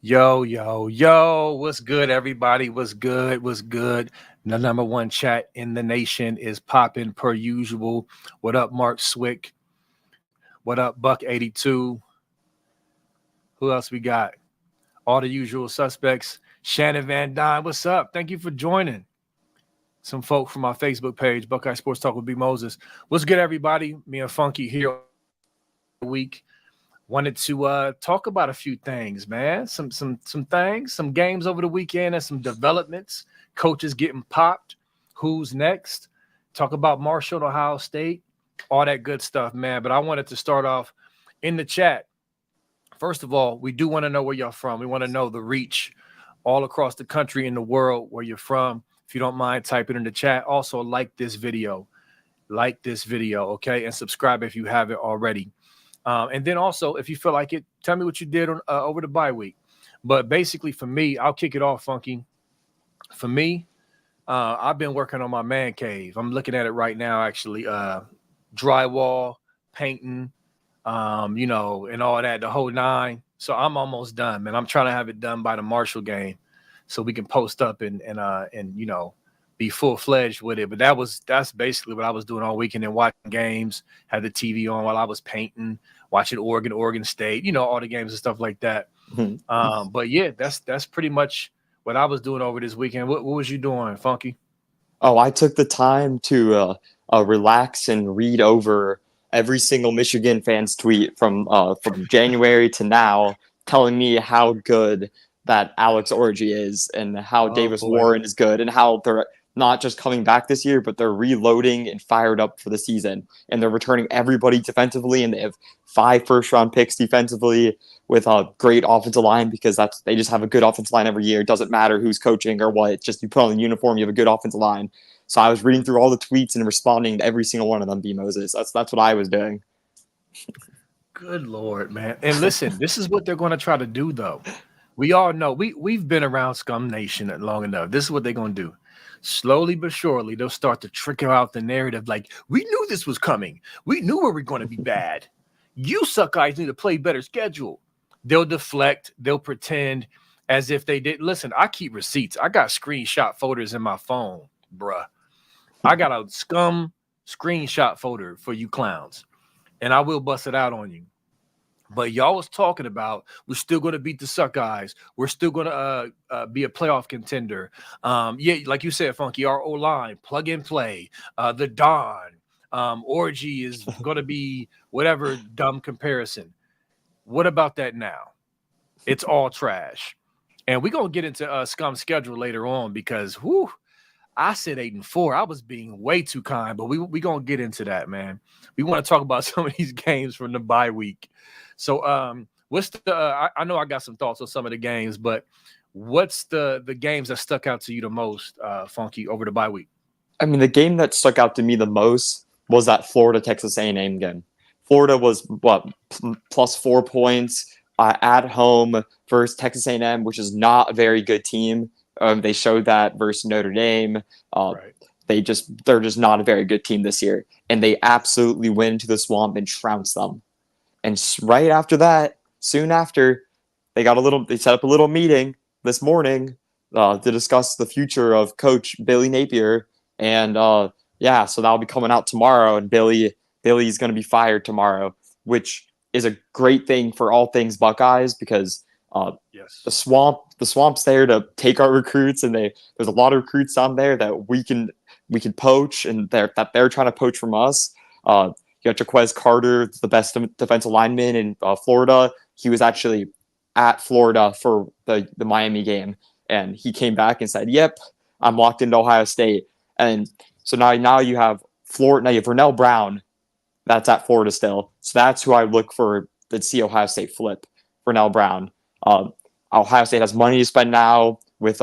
Yo, yo, yo, what's good, everybody? What's good? What's good? The number one chat in the nation is popping per usual. What up, Mark Swick? What up, Buck82? Who else we got? All the usual suspects. Shannon Van Dyne, what's up? Thank you for joining. Some folk from our Facebook page, Buckeye Sports Talk with B. Moses. What's good, everybody? Me and Funky here week. Wanted to talk about a few things, man. Some things, some games over the weekend, and some developments. Coaches getting popped. Who's next? Talk about Marshall, Ohio State, all that good stuff, man. But I wanted to start off in the chat. First of all, we do want to know where you're from. We want to know the reach all across the country and the world where you're from. If you don't mind, type it in the chat. Also, like this video, okay, and subscribe if you haven't already. And then also, if you feel like it, tell me what you did on, over the bye week. But basically, for me, I'll kick it off, Funky. For me, I've been working on my man cave. I'm looking at it right now, actually. Drywall, painting, and all that, the whole nine. So I'm almost done, man. I'm trying to have it done by the Marshall game so we can post up and be full-fledged with it. But that's basically what I was doing all weekend and watching games, had the TV on while I was painting, watching Oregon State, all the games and stuff like that. But yeah, that's pretty much what I was doing over this weekend. What was you doing, Funky? Oh, I took the time to relax and read over every single Michigan fan's tweet from January to now, telling me how good that Alex Orji is and how Davis Warren is good and how they're not just coming back this year, but they're reloading and fired up for the season. And they're returning everybody defensively, and they have 5 first-round picks defensively with a great offensive line because they just have a good offensive line every year. It doesn't matter who's coaching or what. It's just you put on the uniform, you have a good offensive line. So I was reading through all the tweets and responding to every single one of them, B. Moses. That's what I was doing. Good Lord, man. And listen, this is what they're going to try to do, though. We all know we've been around Scum Nation long enough. This is what they're going to do. Slowly but surely, they'll start to trickle out the narrative like, we knew this was coming. We knew we were going to be bad. You suck guys need to play better schedule. They'll deflect. They'll pretend as if they did. Listen, I keep receipts. I got screenshot folders in my phone, bruh. I got a Scum screenshot folder for you clowns, and I will bust it out on you. But y'all was talking about we're still going to beat the suck guys. We're still going to be a playoff contender. Yeah, like you said, Funky, our O-line, plug and play. The Don, Orgy is going to be whatever dumb comparison. What about that now? It's all trash. And we're going to get into Scum's schedule later on because, I said 8-4. I was being way too kind, but we going to get into that, man. We want to talk about some of these games from the bye week. So what's I know I got some thoughts on some of the games, but what's the games that stuck out to you the most, Funky, over the bye week? I mean, the game that stuck out to me the most was that Florida-Texas A&M game. Florida was, plus 4 points at home versus Texas A&M, which is not a very good team. They showed that versus Notre Dame. Right. They're just not a very good team this year. And they absolutely went into the swamp and trounced them. And right after that, soon after, they set up a little meeting this morning to discuss the future of Coach Billy Napier. And so that'll be coming out tomorrow. And Billy's going to be fired tomorrow, which is a great thing for all things Buckeyes because yes, the swamp's there to take our recruits, and there's a lot of recruits on there that we can poach, and they're trying to poach from us. You got Jaquez Carter, the best defensive lineman in Florida. He was actually at Florida for the Miami game, and he came back and said, "Yep, I'm locked into Ohio State." And so now you have Florida. Now you have Vernell Brown, that's at Florida still. So that's who I look for to see Ohio State flip. Vernell Brown. Ohio State has money to spend now with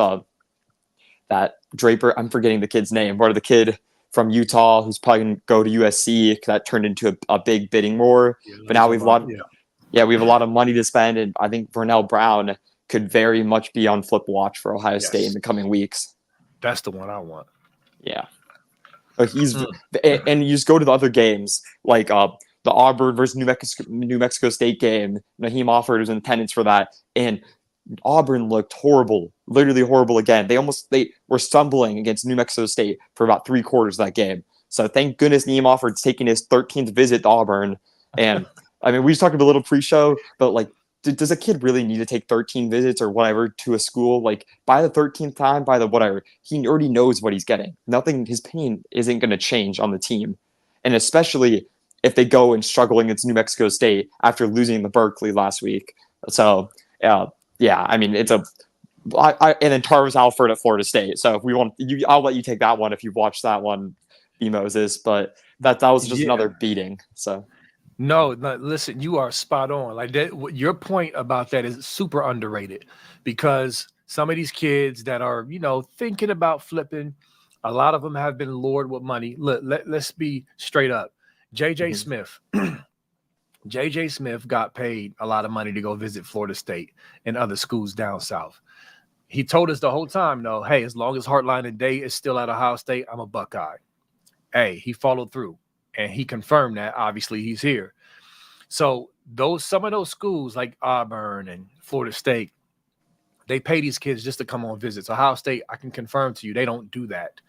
that Draper. I'm forgetting the kid's name. Or the kid from Utah who's probably going to go to USC. That turned into a big bidding war. But now we have a lot of money to spend, and I think Vernell Brown could very much be on flip watch for Ohio State in the coming weeks. That's the one I want. Yeah. And you just go to the other games, like the Auburn versus New Mexico State game. Naheem Offord was in attendance for that. And Auburn looked horrible, literally horrible again. They were stumbling against New Mexico State for about 3/4 of that game. So thank goodness Niemoffer's taking his 13th visit to Auburn. And I mean, we just talked about a little pre-show, but like, does a kid really need to take 13 visits or whatever to a school? Like by the 13th time, by the whatever, he already knows what he's getting. Nothing, his opinion isn't going to change on the team. And especially if they go and struggle against New Mexico State after losing to Berkeley last week. So, yeah, I mean, and then Tarvis Alford at Florida State. So if we want, I'll let you take that one if you've watched that one, B. Moses. But that was just another beating. So. No, listen, you are spot on. Like that, your point about that is super underrated because some of these kids that are, thinking about flipping, a lot of them have been lured with money. Look, let's be straight up. JJ Smith. JJ Smith got paid a lot of money to go visit Florida State and other schools down south. He told us the whole time, though, hey, as long as Heartline and Day is still at Ohio State, I'm a Buckeye. Hey, he followed through. And he confirmed that. Obviously, he's here. So some of those schools like Auburn and Florida State, they pay these kids just to come on visits. Ohio State, I can confirm to you, they don't do that.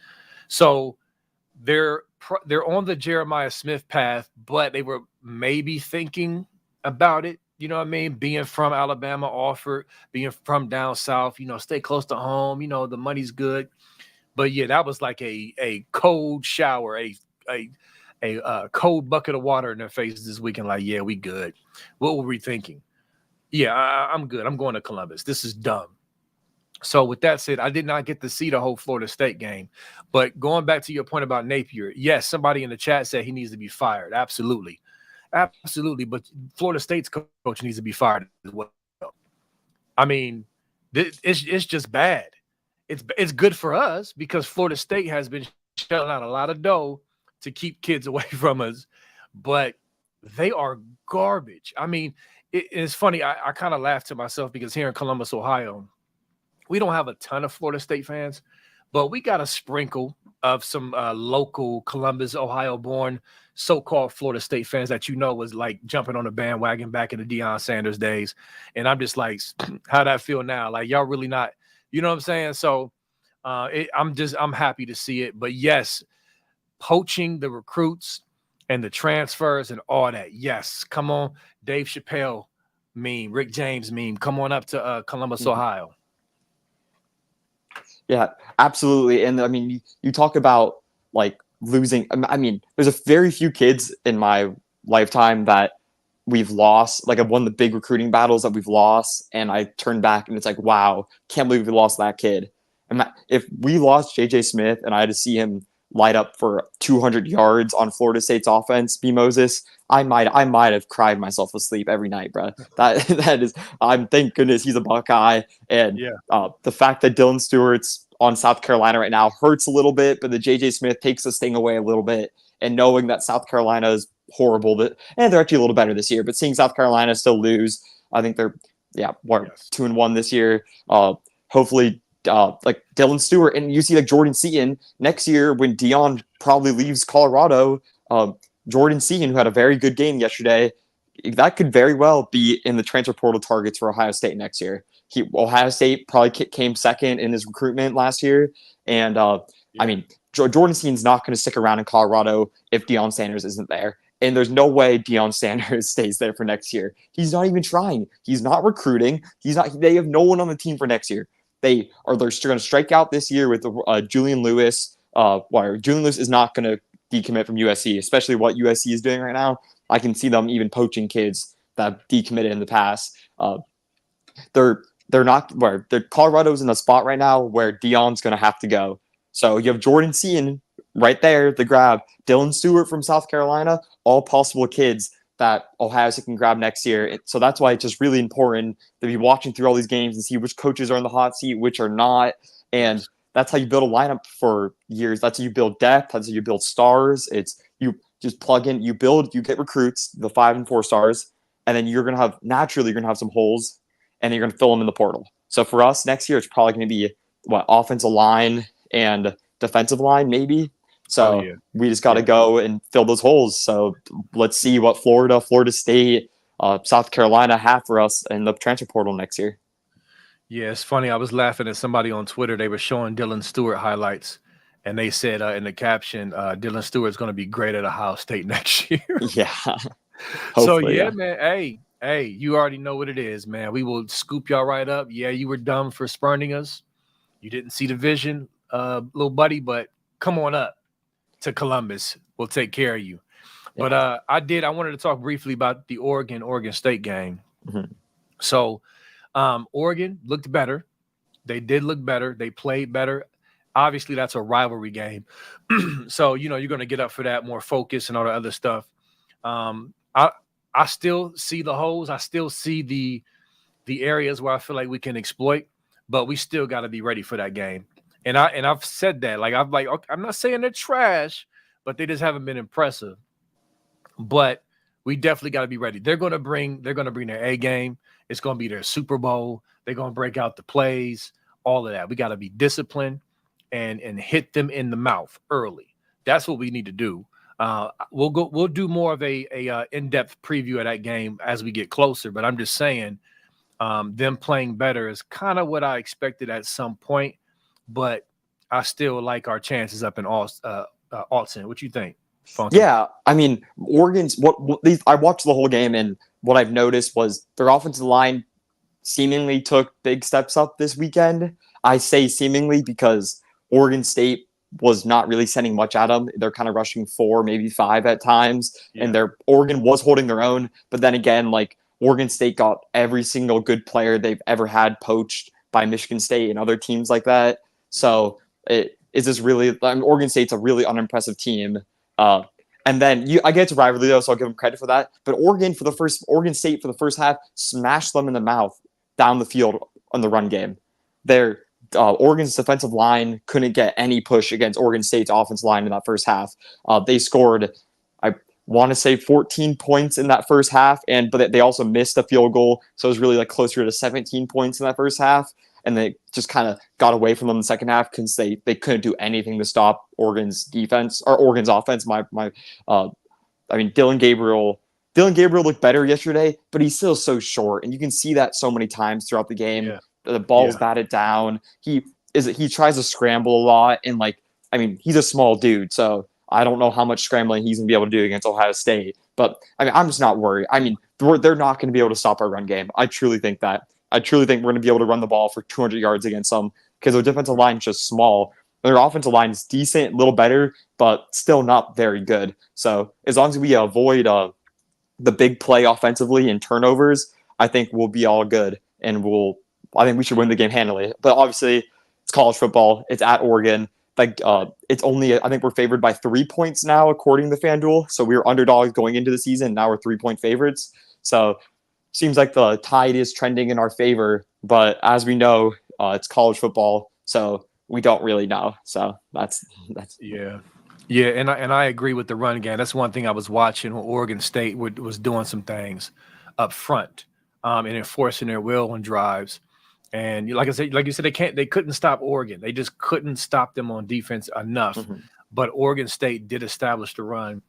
So they're on the Jeremiah Smith path, but they were maybe thinking about it. You know what I mean? Being from Alabama offered, being from down south, stay close to home. The money's good. But yeah, that was like a cold shower, a cold bucket of water in their faces this weekend. Like, yeah, we good. What were we thinking? Yeah, I'm good. I'm going to Columbus. This is dumb. So with that said, I did not get to see the whole Florida State game. But going back to your point about Napier, yes, somebody in the chat said he needs to be fired. Absolutely. Absolutely. But Florida State's coach needs to be fired as well. I mean, it's just bad. It's good for us because Florida State has been shelling out a lot of dough to keep kids away from us, but they are garbage. I mean, it's funny. I kind of laugh to myself because here in Columbus, Ohio, we don't have a ton of Florida State fans, but we got a sprinkle of some local Columbus, Ohio-born so-called Florida State fans that was like jumping on the bandwagon back in the Deion Sanders days. And I'm just like, how'd that feel now? Like, y'all really not, you know what I'm saying? So I'm happy to see it. But yes, poaching the recruits and the transfers and all that. Yes, come on, Dave Chappelle meme, Rick James meme. Come on up to Columbus, Ohio. Yeah, absolutely. And I mean, you talk about like losing. I mean, there's a very few kids in my lifetime that we've lost. Like I've won the big recruiting battles that we've lost, and I turn back and it's like, wow, can't believe we lost that kid. And if we lost JJ Smith and I had to see him light up for 200 yards on Florida State's offense, B. Moses, I might have cried myself asleep every night, bro. That is, thank goodness he's a Buckeye. And the fact that Dylan Stewart's on South Carolina right now hurts a little bit, but the JJ Smith takes the sting away a little bit. And knowing that South Carolina is horrible, and they're actually a little better this year, but seeing South Carolina still lose, I think they're 2-1 this year. Hopefully, like Dylan Stewart, and you see like Jordan Seaton next year when Deion probably leaves Colorado. Jordan Seaton, who had a very good game yesterday, that could very well be in the transfer portal targets for Ohio State next year. Ohio State probably came second in his recruitment last year, and I mean, Jordan Seaton's not going to stick around in Colorado if Deion Sanders isn't there. And there's no way Deion Sanders stays there for next year. He's not even trying. He's not recruiting. They have no one on the team for next year. They're going to strike out this year with Julian Lewis. Julian Lewis is not going to decommit from USC, especially what USC is doing right now. I can see them even poaching kids that decommitted in the past. They're not where Colorado's in a spot right now where Deion's going to have to go. So you have Jordan Seaton right there, the grab. Dylan Stewart from South Carolina, all possible kids that Ohio State can grab next year. So that's why it's just really important to be watching through all these games and see which coaches are in the hot seat, which are not. And that's how you build a lineup for years. That's how you build depth. That's how you build stars. It's you just plug in, you get recruits, the 5 and 4 stars, and then you're going to have some holes, and you're going to fill them in the portal. So for us next year, it's probably going to be offensive line and defensive line, maybe. So we just got to go and fill those holes. So let's see what Florida State, South Carolina have for us in the transfer portal next year. Yeah, it's funny. I was laughing at somebody on Twitter. They were showing Dylan Stewart highlights, and they said in the caption, Dylan Stewart's going to be great at Ohio State next year. Yeah, So hopefully, yeah, yeah. man. Hey, you already know what it is, man. We will scoop y'all right up. Yeah, you were dumb for spurning us. You didn't see the vision, little buddy, but come on up to Columbus. We'll take care of you. But Yeah. I wanted to talk briefly about the Oregon State game. Mhm. So Oregon looked better. They did look better. They played better. Obviously, that's a rivalry game. So, you're going to get up for that, more focus and all the other stuff. I still see the holes. I still see the areas where I feel like we can exploit, but we still got to be ready for that game. And I've said that. Okay, I'm not saying they're trash, but they just haven't been impressive. But we definitely got to be ready. They're going to bring their A game. It's going to be their Super Bowl. They're going to break out the plays, all of that. We got to be disciplined and hit them in the mouth early. That's what we need to do. We'll do more of a in-depth preview of that game as we get closer. But I'm just saying, them playing better is kind of what I expected at some point. But I still like our chances up in Alton. What you think, Funky? Yeah, I mean, Oregon's what these. I watched the whole game, and what I've noticed was their offensive line seemingly took big steps up this weekend. I say seemingly because Oregon State was not really sending much at them. They're kind of rushing 4, maybe 5 at times, and Oregon was holding their own. But then again, like Oregon State got every single good player they've ever had poached by Michigan State and other teams like that. So it is this really. Oregon State's a really unimpressive team. And then I get to rivalry though, so I'll give them credit for that. But Oregon State for the first half smashed them in the mouth down the field on the run game. Their Oregon's defensive line couldn't get any push against Oregon State's offensive line in that first half. They scored, I want to say, 14 points in that first half, but they also missed a field goal, so it was really like closer to 17 points in that first half. And they just kind of got away from them in the second half because they couldn't do anything to stop Oregon's defense or Oregon's offense. Dillon Gabriel looked better yesterday, but he's still so short, and you can see that so many times throughout the game. Yeah. The ball's batted down. He tries to scramble a lot, and he's a small dude, so I don't know how much scrambling he's gonna be able to do against Ohio State. But I'm just not worried. They're not going to be able to stop our run game. I truly think that. I truly think we're going to be able to run the ball for 200 yards against them because their defensive line is just small. Their offensive line is decent, a little better, but still not very good. So as long as we avoid the big play offensively and turnovers, I think we'll be all good, and I think we should win the game handily. But obviously, it's college football. It's at Oregon. It's only, I think we're favored by 3 points now, according to FanDuel. So we were underdogs going into the season. Now we're 3-point favorites. So seems like the tide is trending in our favor, but as we know, it's college football, so we don't really know. So that's yeah. And I agree with the run game. That's one thing I was watching when Oregon State was doing some things up front, and enforcing their will on drives. And like you said, they couldn't stop Oregon. They just couldn't stop them on defense enough. Mm-hmm. But Oregon State did establish the run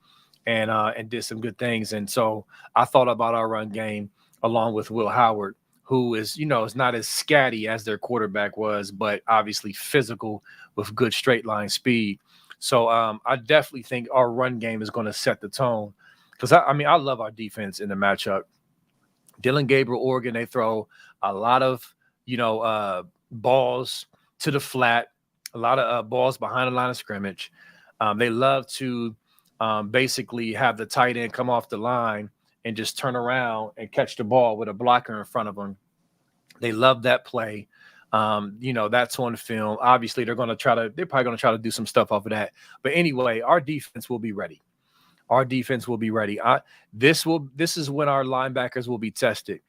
and did some good things. And so I thought about our run game along with Will Howard, who is not as scatty as their quarterback was, but obviously physical with good straight line speed. So I definitely think our run game is going to set the tone because I love our defense in the matchup. Dillon Gabriel, Oregon, they throw a lot of balls to the flat, a lot of balls behind the line of scrimmage. They love to basically have the tight end come off the line and just turn around and catch the ball with a blocker in front of them. They love that play. That's on film. Obviously, they're probably going to try to do some stuff off of that. But anyway, our defense will be ready. This is when our linebackers will be tested.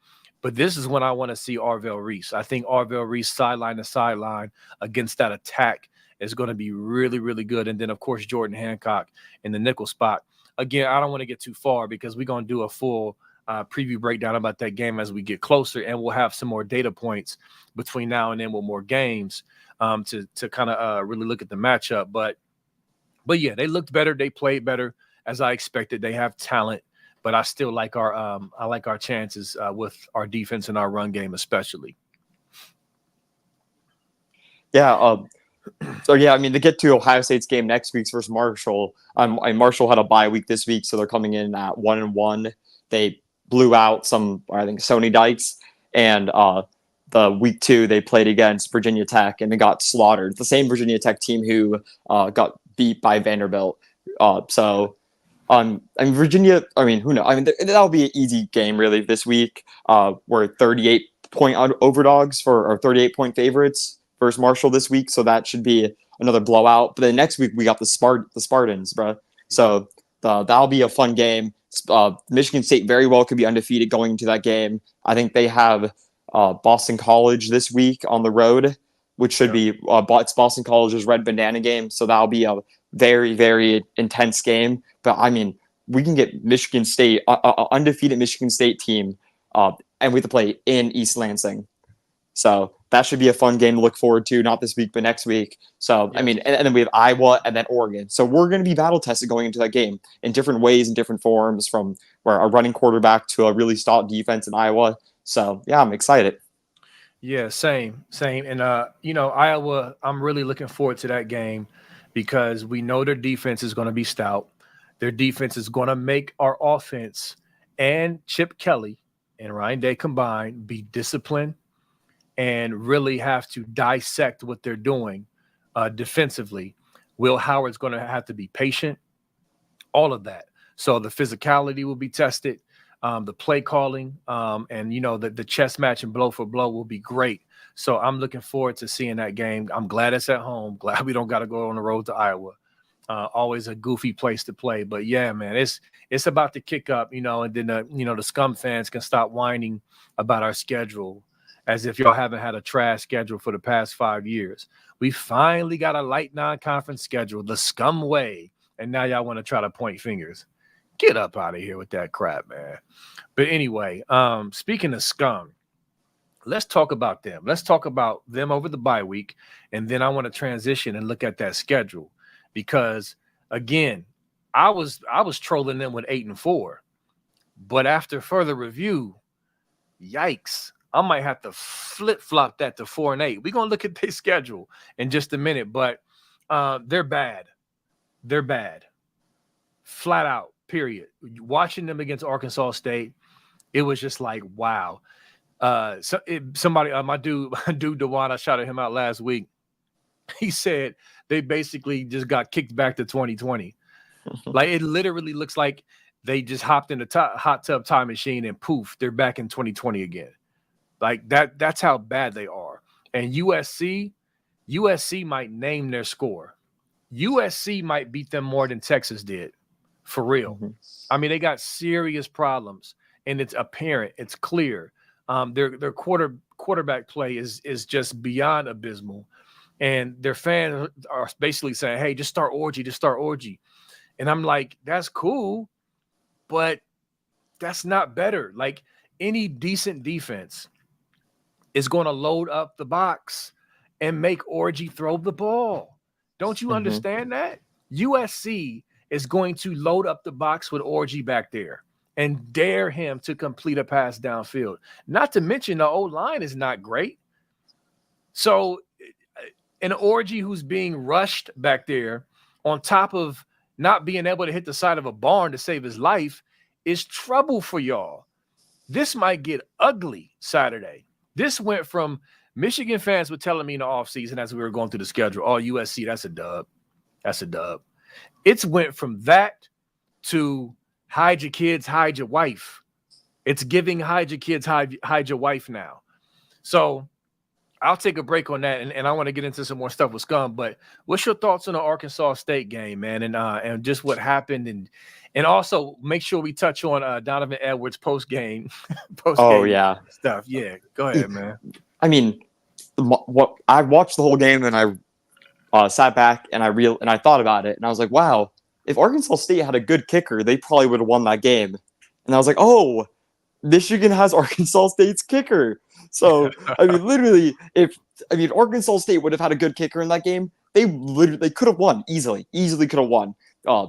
But this is when I want to see Arvell Reese. I think Arvell Reese sideline to sideline against that attack is going to be really, really good. And then, of course, Jordan Hancock in the nickel spot. Again, I don't want to get too far because we're going to do a full preview breakdown about that game as we get closer, and we'll have some more data points between now and then with more games to kind of really look at the matchup. But yeah, they looked better. They played better as I expected. They have talent, but I still like our chances with our defense and our run game especially. Yeah. So yeah, I mean, to get to Ohio State's game next week versus Marshall, and Marshall had a bye week this week, so they're coming in at 1-1. They blew out some, I think, Sony Dykes, and the week 2 they played against Virginia Tech and they got slaughtered. The same Virginia Tech team who got beat by Vanderbilt. I mean, Virginia. I mean, who knows? I mean, that'll be an easy game really this week. We're 38-point overdogs or 38-point favorites versus Marshall this week, so that should be another blowout. But then next week we got the Spartans, bro. So that'll be a fun game. Michigan State very well could be undefeated going into that game. I think they have Boston College this week on the road, which should be it's Boston College's Red Banana game. So that'll be a very, very intense game. But I mean, we can get Michigan State, undefeated Michigan State team, and we have to play in East Lansing. So that should be a fun game to look forward to, not this week, but next week. So, I mean, and then we have Iowa and then Oregon. So we're going to be battle tested going into that game in different ways and different forms, from where a running quarterback to a really stout defense in Iowa. So, yeah, I'm excited. Yeah, same. And, Iowa, I'm really looking forward to that game because we know their defense is going to be stout. Their defense is going to make our offense and Chip Kelly and Ryan Day combined be disciplined and really have to dissect what they're doing defensively. Will Howard's going to have to be patient, all of that. So the physicality will be tested, the play calling, and, the chess match and blow for blow will be great. So I'm looking forward to seeing that game. I'm glad it's at home. Glad we don't got to go on the road to Iowa. Always a goofy place to play. But, yeah, man, it's about to kick up, and then, the Scum fans can stop whining about our schedule as if y'all haven't had a trash schedule for the past 5 years. We finally got a light non-conference schedule, the Scum way, and now y'all want to try to point fingers. Get up out of here with that crap, man. But anyway, speaking of Scum, let's talk about them. Let's talk about them over the bye week, and then I want to transition and look at that schedule because, again, I was trolling them with 8-4, but after further review, yikes. I might have to flip-flop that to 4-8. We're going to look at their schedule in just a minute, but they're bad. They're bad. Flat out, period. Watching them against Arkansas State, it was just like, wow. Somebody, my dude DeWan, I shouted him out last week. He said they basically just got kicked back to 2020. Like, it literally looks like they just hopped in the hot tub time machine and poof, they're back in 2020 again. Like that's how bad they are. And USC might name their score. USC might beat them more than Texas did, for real. Mm-hmm. I mean, they got serious problems, and it's apparent, it's clear. Their quarterback play is just beyond abysmal, and their fans are basically saying, "Hey, just start Orji." And I'm like, that's cool, but that's not better. Like, any decent defense is going to load up the box and make Orji throw the ball. Don't you understand that? USC is going to load up the box with Orji back there and dare him to complete a pass downfield. Not to mention the O-line is not great. So an Orji who's being rushed back there on top of not being able to hit the side of a barn to save his life is trouble for y'all. This might get ugly Saturday. This went from Michigan fans were telling me in the offseason as we were going through the schedule, oh, USC, that's a dub. That's a dub. It's went from that to hide your kids, hide your wife. It's giving hide your kids, hide your wife now. So I'll take a break on that, and I want to get into some more stuff with Scum. But what's your thoughts on the Arkansas State game, man, and just what happened, and also make sure we touch on Donovan Edwards post game. Oh yeah, stuff. Yeah, go ahead, man. I mean, what I watched the whole game, and I sat back and I thought about it, and I was like, wow, if Arkansas State had a good kicker, they probably would have won that game. And I was like, oh, Michigan has Arkansas State's kicker. So, I mean, literally, if Arkansas State would have had a good kicker in that game, they could have won easily could have won. I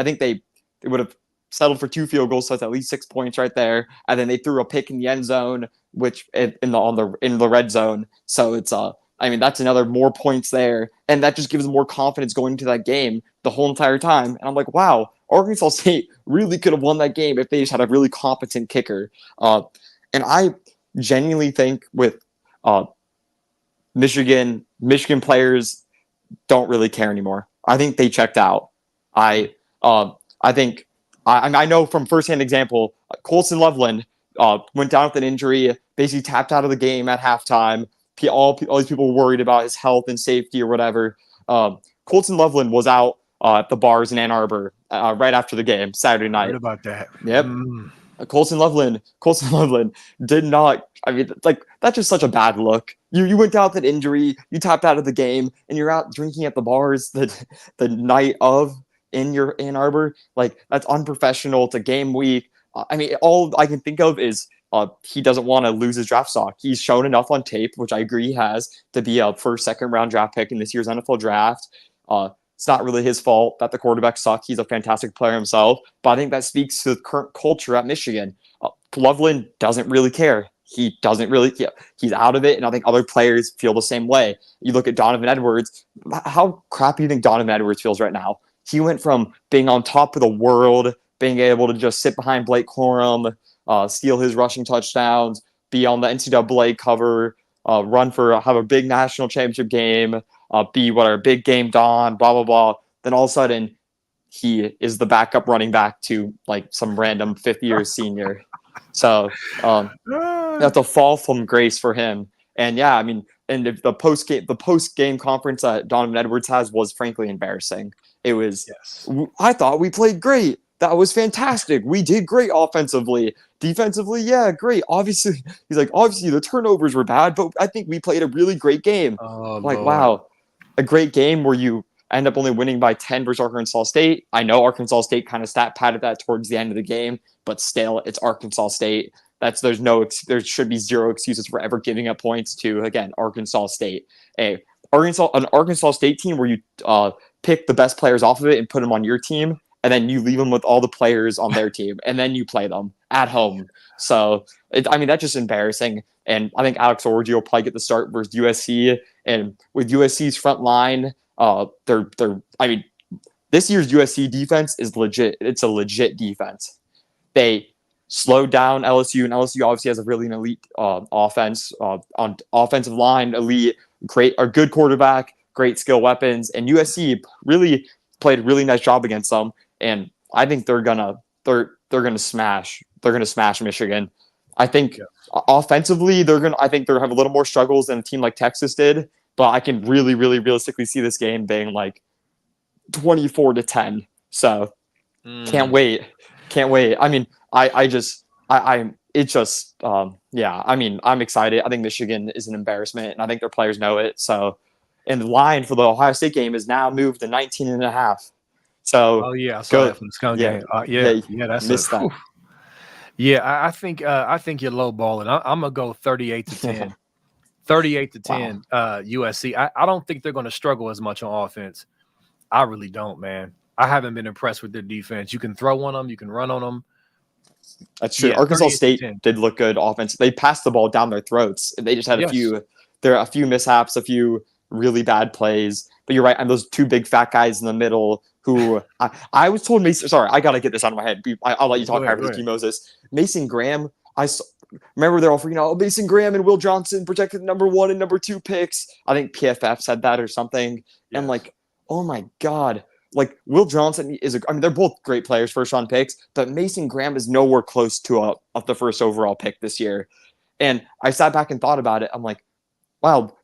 think they would have settled for 2 field goals, so that's at least 6 points right there. And then they threw a pick in the end zone, which in the red zone. So it's I mean, that's another more points there. And that just gives them more confidence going into that game the whole entire time. And I'm like, wow, Arkansas State really could have won that game if they just had a really competent kicker. And I genuinely think with Michigan players don't really care anymore. I think they checked out. I think I know from firsthand example, Colson Loveland went down with an injury, basically tapped out of the game at halftime. All these people were worried about his health and safety or whatever. Colson Loveland was out at the bars in Ann Arbor right after the game Saturday night. Heard about that. Yep. Colson Loveland did not. I mean, like, that's just such a bad look. You went down with an injury, you tapped out of the game, and you're out drinking at the bars the night of in your Ann Arbor. Like, that's unprofessional. It's a game week. I mean, all I can think of is he doesn't want to lose his draft stock. He's shown enough on tape, which I agree he has, to be a first, second round draft pick in this year's NFL draft. It's not really his fault that the quarterbacks suck. He's a fantastic player himself, but I think that speaks to the current culture at Michigan. Loveland doesn't really care. He doesn't really. He's out of it, and I think other players feel the same way. You look at Donovan Edwards. How crappy do you think Donovan Edwards feels right now? He went from being on top of the world, being able to just sit behind Blake Corum, steal his rushing touchdowns, be on the NCAA cover, have a big national championship game, be whatever, big game Don, blah, blah, blah. Then all of a sudden, he is the backup running back to like some random fifth-year senior. So that's a fall from grace for him. And yeah, I mean, and the post-game conference that Donovan Edwards has was frankly embarrassing. It was, I thought we played great. That was fantastic. We did great offensively. Defensively, yeah, great. Obviously, he's like, obviously the turnovers were bad, but I think we played a really great game. Lord. Wow, a great game where you end up only winning by 10 versus Arkansas State. I know Arkansas State kind of stat padded that towards the end of the game, but still, it's Arkansas State. There should be zero excuses for ever giving up points to, again, Arkansas State. An Arkansas State team where you pick the best players off of it and put them on your team, and then you leave them with all the players on their team, and then you play them at home. So, that's just embarrassing. And I think Alex Orji will probably get the start versus USC. And with USC's front line, this year's USC defense is legit. It's a legit defense. They slowed down LSU, and LSU obviously has a really elite offense on offensive line, elite, a good quarterback, great skill weapons, and USC really played a really nice job against them. And I think they're gonna smash Michigan. I think offensively I think they'll have a little more struggles than a team like Texas did, but I can really, really realistically see this game being like 24-10. So can't wait. I mean, I'm excited. I think Michigan is an embarrassment, and I think their players know it. So, and the line for the Ohio State game is now moved to 19.5. So, I saw that from the Skunk game. That's missed that. Yeah, I think you're low balling. I'm gonna go 38-10. 38-10 USC. I don't think they're gonna struggle as much on offense. I really don't, man. I haven't been impressed with their defense. You can throw on them, you can run on them. That's true. Yeah, Arkansas State did look good offense. They passed the ball down their throats. They just had a few mishaps, a few really bad plays. But you're right. And those two big fat guys in the middle who I was told Mason. Sorry, I got to get this out of my head. I'll let you talk after this, Moses. Mason Graham. Remember they're all freaking out. Mason Graham and Will Johnson protected number 1 and number 2 picks. I think PFF said that or something. Yes. And like, oh my God. Like, Will Johnson they're both great players, first round picks, but Mason Graham is nowhere close to the first overall pick this year. And I sat back and thought about it. I'm like, wow,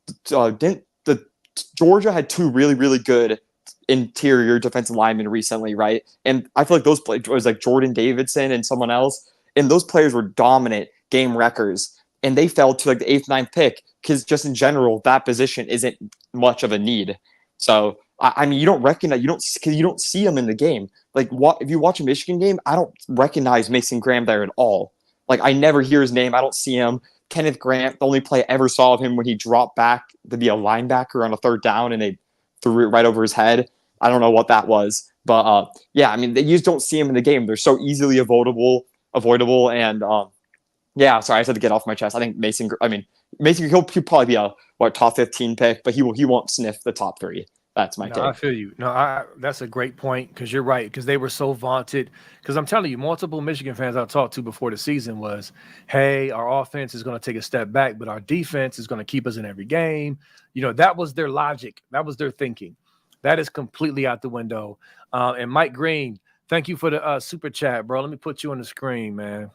Georgia had 2 really, really good interior defensive linemen recently, right? And I feel like those players was like Jordan Davidson and someone else, and those players were dominant game wreckers, and they fell to like the 8th, 9th pick because just in general that position isn't much of a need. So I mean, you don't see him in the game. Like, if you watch a Michigan game, I don't recognize Mason Graham there at all. Like, I never hear his name. I don't see him. Kenneth Grant, the only play I ever saw of him when he dropped back to be a linebacker on a 3rd down and they threw it right over his head. I don't know what that was. But, you just don't see him in the game. They're so easily avoidable. And, sorry, I just had to get off my chest. I think Mason, he'll probably be top 15 pick, but he won't sniff the top 3. That's my No, take. I feel you. No, that's a great point because you're right. Because they were so vaunted. Because I'm telling you, multiple Michigan fans I talked to before the season was, "Hey, our offense is going to take a step back, but our defense is going to keep us in every game." That was their logic. That was their thinking. That is completely out the window. And Mike Green, thank you for the super chat, bro. Let me put you on the screen, man.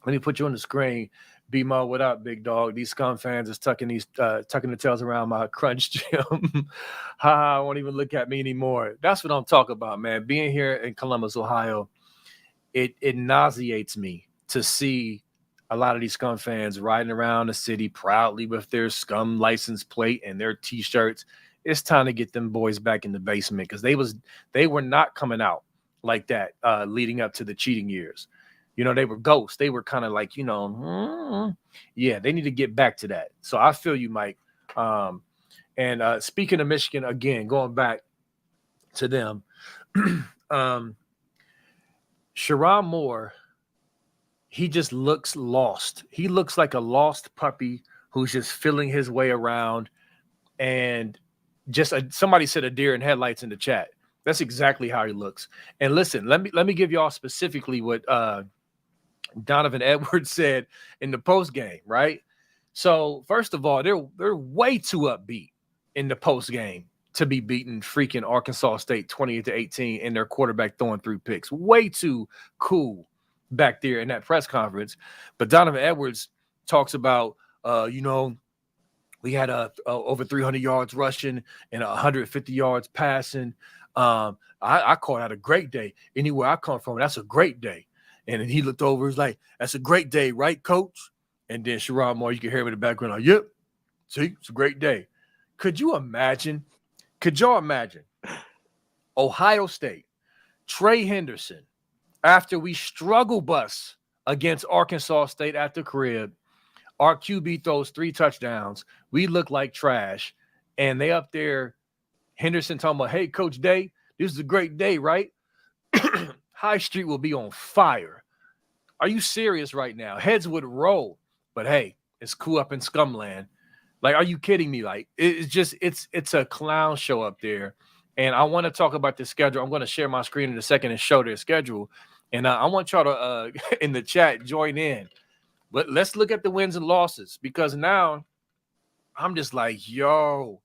Let me put you on the screen. B-Mo, what up, big dog? These scum fans is tucking the tails around my crunch gym. Ha, won't even look at me anymore. That's what I'm talking about, man. Being here in Columbus, Ohio, it nauseates me to see a lot of these scum fans riding around the city proudly with their scum license plate and their T-shirts. It's time to get them boys back in the basement because they were not coming out like that leading up to the cheating years. They were ghosts. They were kind of like, yeah, they need to get back to that. So I feel you, Mike. And speaking of Michigan, again, going back to them, Sherrod Moore, he just looks lost. He looks like a lost puppy who's just feeling his way around. And just somebody said a deer in headlights in the chat. That's exactly how he looks. And listen, let me give y'all specifically what Donovan Edwards said in the post game, right? So first of all, they're way too upbeat in the post game to be beating freaking Arkansas State 28-18 and their quarterback throwing 3 picks. Way too cool back there in that press conference. But Donovan Edwards talks about, we had over 300 yards rushing and 150 yards passing. I call that a great day. Anywhere I come from, that's a great day. And then he looked over, he's like, "That's a great day, right, coach?" And then Sherrod Moore, you can hear him in the background, like, "Yep, see, it's a great day." Could y'all imagine Ohio State, Trey Henderson, after we struggle bus against Arkansas State at the crib, our QB throws 3 touchdowns, we look like trash, and they up there, Henderson talking about, "Hey, Coach Day, this is a great day, right?" High Street will be on fire. Are you serious right now? Heads would roll. But hey, it's cool up in Scumland. Like, are you kidding me? Like, it's a clown show up there. And I want to talk about the schedule. I'm going to share my screen in a second and show their schedule. And I want y'all to in the chat join in. But let's look at the wins and losses because now I'm just like, yo,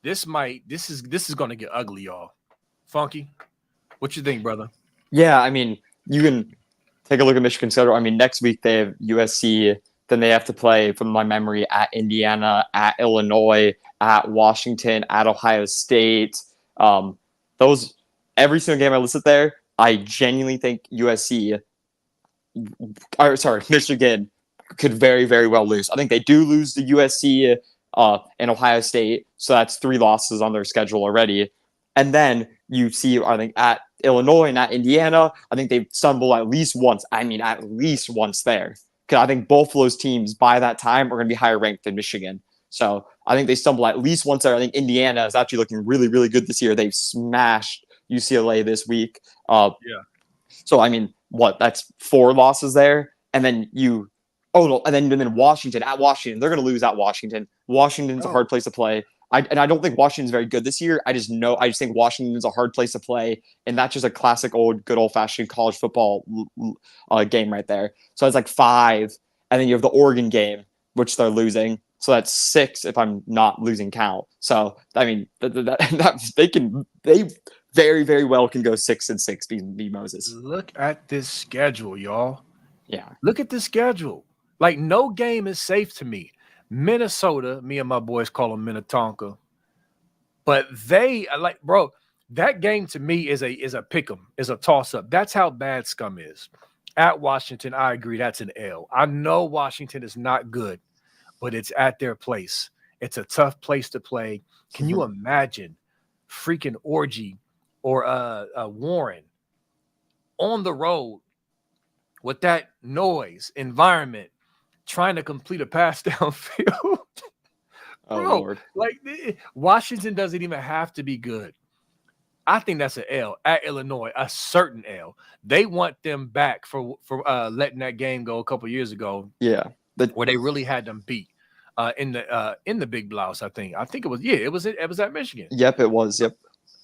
this is going to get ugly, y'all. Funky, what you think, brother? Yeah, I mean, you can take a look at Michigan's schedule. I mean, next week they have USC. Then they have to play, from my memory, at Indiana, at Illinois, at Washington, at Ohio State. Those every single game I listed there, I genuinely think Michigan could very, very well lose. I think they do lose to USC and Ohio State, so that's 3 losses on their schedule already. And then you see, I think, at Illinois and at Indiana, I think they stumble at least once. I mean, at least once there. Because I think both of those teams by that time are going to be higher ranked than Michigan. So I think they stumble at least once there. I think Indiana is actually looking really, really good this year. They've smashed UCLA this week. Yeah. So, I mean, that's 4 losses there. And then and then Washington, at Washington, they're going to lose at Washington. Washington's a hard place to play. I don't think Washington's very good this year. I just think Washington's a hard place to play, and that's just a classic good old-fashioned college football game right there. So it's like 5, and then you have the Oregon game, which they're losing. So that's 6 if I'm not losing count. So I mean, they very, very well can go 6-6. Be Moses. Look at this schedule, y'all. Yeah, look at the schedule. Like, no game is safe to me. Minnesota, me and my boys call them Minnetonka, but they like, bro, that game to me is a pick 'em, is a toss up. That's how bad Scum is. At Washington, I agree, that's an L. I know Washington is not good, but it's at their place. It's a tough place to play. Can you imagine freaking Orgy or Warren on the road with that noise environment, trying to complete a pass downfield? Bro, Lord. like, Washington doesn't even have to be good. I think that's an L. At Illinois, a certain L. They want them back for letting that game go a couple years ago. Yeah, where they really had them beat. in the Big Blouse. I think it was it was at Michigan. Yep, it was. Yep,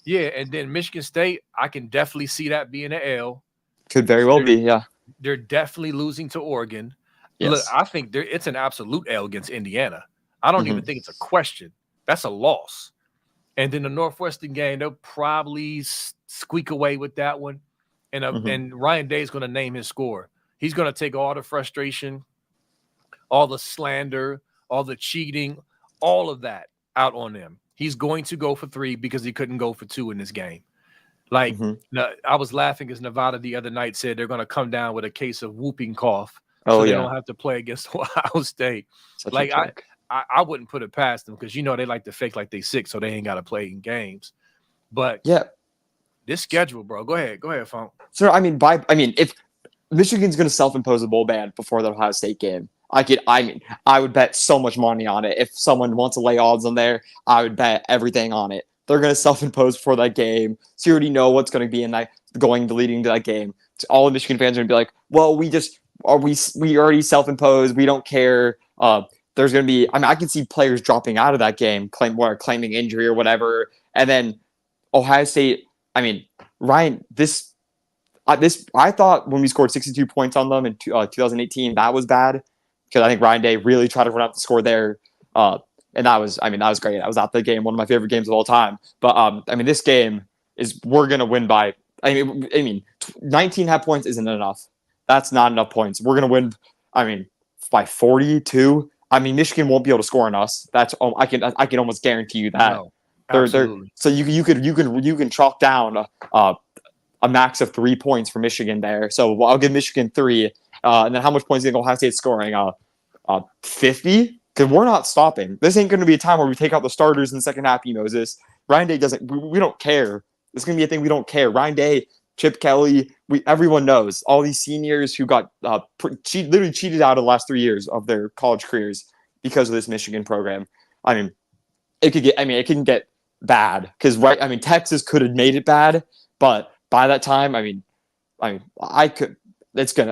Yeah, and then Michigan State, I can definitely see that being an L. could very well be. Yeah. They're definitely losing to Oregon. Look, Yes. I think it's an absolute L against Indiana. I don't even think it's a question. That's a loss. And then the Northwestern game, they'll probably squeak away with that one. And Ryan Day is going to name his score. He's going to take all the frustration, all the slander, all the cheating, all of that out on them. He's going to go for 3 because he couldn't go for 2 in this game. Like, I was laughing as Nevada the other night said they're going to come down with a case of whooping cough. Oh, so they yeah. don't have to play against Ohio State. Such Like, a joke. I wouldn't put it past them because, they like to fake like they sick so they ain't got to play in games. But Yeah. this schedule, bro, go ahead, Funk. So, if Michigan's going to self-impose a bowl ban before the Ohio State game, I would bet so much money on it. If someone wants to lay odds on there, I would bet everything on it. They're going to self-impose before that game. So you already know what's going to be in that leading to that game. So all the Michigan fans are going to be like, well, we already self-imposed. We don't care. There's going to be, I can see players dropping out of that game, claiming injury or whatever. And then Ohio State, Ryan, I thought when we scored 62 points on them in 2018, that was bad because I think Ryan Day really tried to run up the score there. And that was great. I was at the game, one of my favorite games of all time. But this game we're going to win by, 19 half points isn't enough. That's not enough points. We're going to win, by 42. Michigan won't be able to score on us. I can almost guarantee you that. No, absolutely. So you can chalk down a max of 3 points for Michigan there. So I'll give Michigan 3. And then how much points do you think Ohio State's scoring? 50? Because we're not stopping. This ain't going to be a time where we take out the starters in the second half, Moses. Ryan Day doesn't. We don't care. This is going to be a thing we don't care. Ryan Day, Chip Kelly, everyone knows. All these seniors who got literally cheated out of the last 3 years of their college careers because of this Michigan program. It can get bad because Texas could have made it bad, but by that time, I could.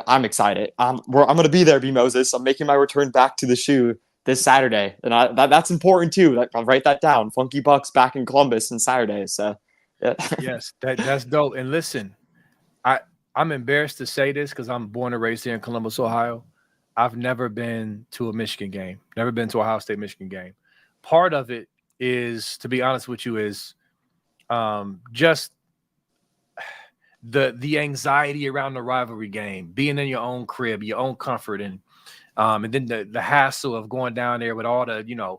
I'm excited. I'm gonna be there, B Moses. I'm making my return back to the shoe this Saturday, and that's important too. I'll write that down. Funky Bucks back in Columbus on Saturday. So, yeah. Yes, that's dope. And listen, I'm embarrassed to say this because I'm born and raised here in Columbus, Ohio. I've never been to a Michigan game. Never been to a Ohio State Michigan game. Part of it is, to be honest with you, is just the anxiety around the rivalry game, being in your own crib, your own comfort, and then the hassle of going down there with all the,